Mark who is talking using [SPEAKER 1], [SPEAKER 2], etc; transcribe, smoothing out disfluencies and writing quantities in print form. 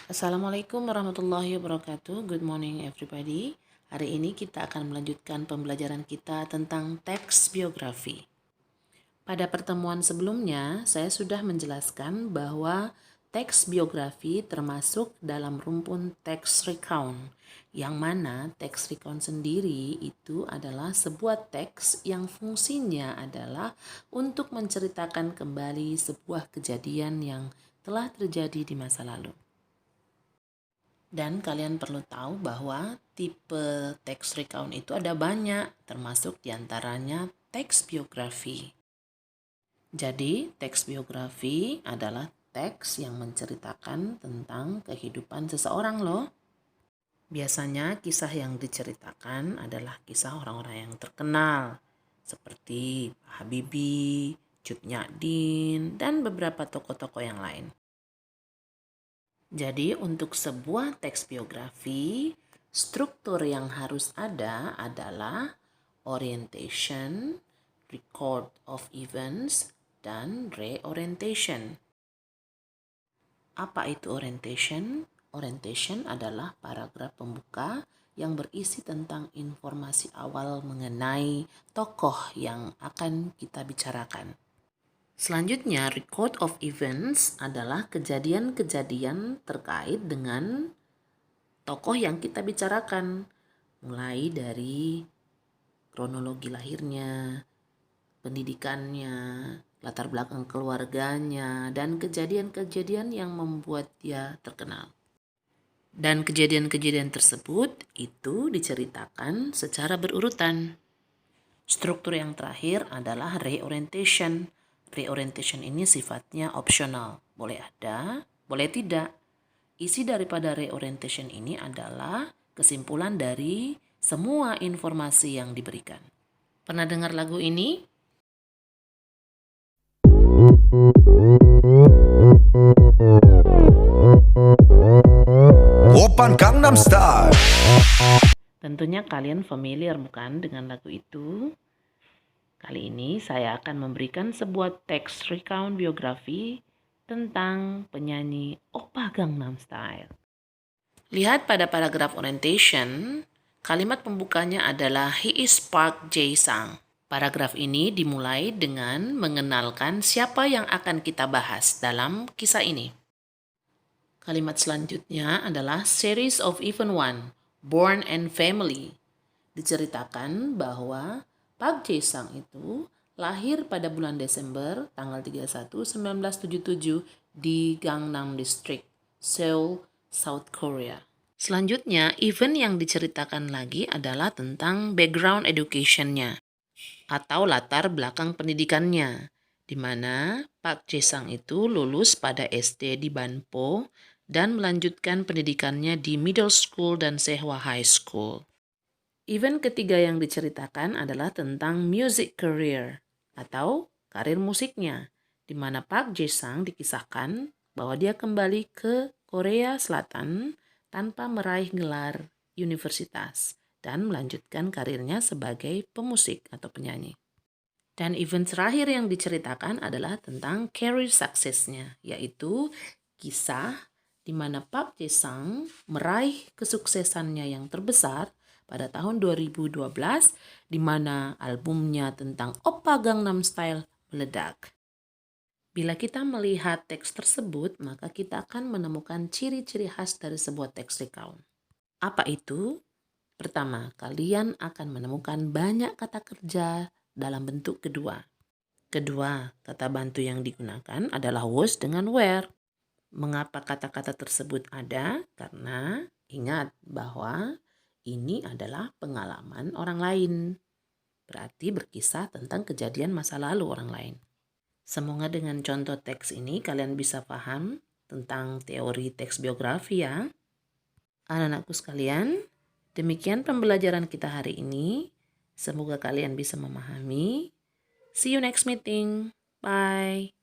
[SPEAKER 1] Assalamualaikum warahmatullahi wabarakatuh. Good morning everybody. Hari ini kita akan melanjutkan pembelajaran kita tentang teks biografi. Pada pertemuan sebelumnya, saya sudah menjelaskan bahwa teks biografi termasuk dalam rumpun teks recount, yang mana teks recount sendiri itu adalah sebuah teks yang fungsinya adalah untuk menceritakan kembali sebuah kejadian yang telah terjadi di masa lalu. Dan kalian perlu tahu bahwa tipe teks recount itu ada banyak, termasuk diantaranya teks biografi. Jadi, teks biografi adalah teks yang menceritakan tentang kehidupan seseorang loh. Biasanya kisah yang diceritakan adalah kisah orang-orang yang terkenal, seperti Habibie, Cut Nyak-dien, dan beberapa tokoh-tokoh yang lain. Jadi untuk sebuah teks biografi, struktur yang harus ada adalah orientation, record of events, dan reorientation. Apa itu orientation? Orientation adalah paragraf pembuka yang berisi tentang informasi awal mengenai tokoh yang akan kita bicarakan. Selanjutnya, record of events adalah kejadian-kejadian terkait dengan tokoh yang kita bicarakan. Mulai dari kronologi lahirnya, pendidikannya, latar belakang keluarganya, dan kejadian-kejadian yang membuat dia terkenal. Dan kejadian-kejadian tersebut itu diceritakan secara berurutan. Struktur yang terakhir adalah reorientation. Reorientation ini sifatnya opsional, boleh ada, boleh tidak. Isi daripada reorientation ini adalah kesimpulan dari semua informasi yang diberikan. Pernah dengar lagu ini?
[SPEAKER 2] Oppan Gangnam Style.
[SPEAKER 1] Tentunya kalian familiar bukan dengan lagu itu? Kali ini saya akan memberikan sebuah teks recount biografi tentang penyanyi Oppa Gangnam Style. Lihat pada paragraf orientation, kalimat pembukanya adalah He is Park Jae-sang. Paragraf ini dimulai dengan mengenalkan siapa yang akan kita bahas dalam kisah ini. Kalimat selanjutnya adalah Series of Event 1, Born and Family. Diceritakan bahwa Park Jae-sang itu lahir pada bulan Desember tanggal 31 1977 di Gangnam District, Seoul, South Korea. Selanjutnya, event yang diceritakan lagi adalah tentang background education-nya atau latar belakang pendidikannya, di mana Park Jae-sang itu lulus pada SD di Banpo dan melanjutkan pendidikannya di middle school dan Sehwa High School. Event ketiga yang diceritakan adalah tentang music career atau karir musiknya, di mana Park Jae-sang dikisahkan bahwa dia kembali ke Korea Selatan tanpa meraih gelar universitas dan melanjutkan karirnya sebagai pemusik atau penyanyi. Dan event terakhir yang diceritakan adalah tentang career success-nya, yaitu kisah di mana Park Jae-sang meraih kesuksesannya yang terbesar pada tahun 2012, di mana albumnya tentang Oppa Gangnam Style meledak. Bila kita melihat teks tersebut, maka kita akan menemukan ciri-ciri khas dari sebuah teks recount. Apa itu? Pertama, kalian akan menemukan banyak kata kerja dalam bentuk kedua. Kedua, kata bantu yang digunakan adalah was dengan where. Mengapa kata-kata tersebut ada? Karena ingat bahwa ini adalah pengalaman orang lain. Berarti berkisah tentang kejadian masa lalu orang lain. Semoga dengan contoh teks ini kalian bisa paham tentang teori teks biografi ya. Anak-anakku sekalian, demikian pembelajaran kita hari ini. Semoga kalian bisa memahami. See you next meeting. Bye.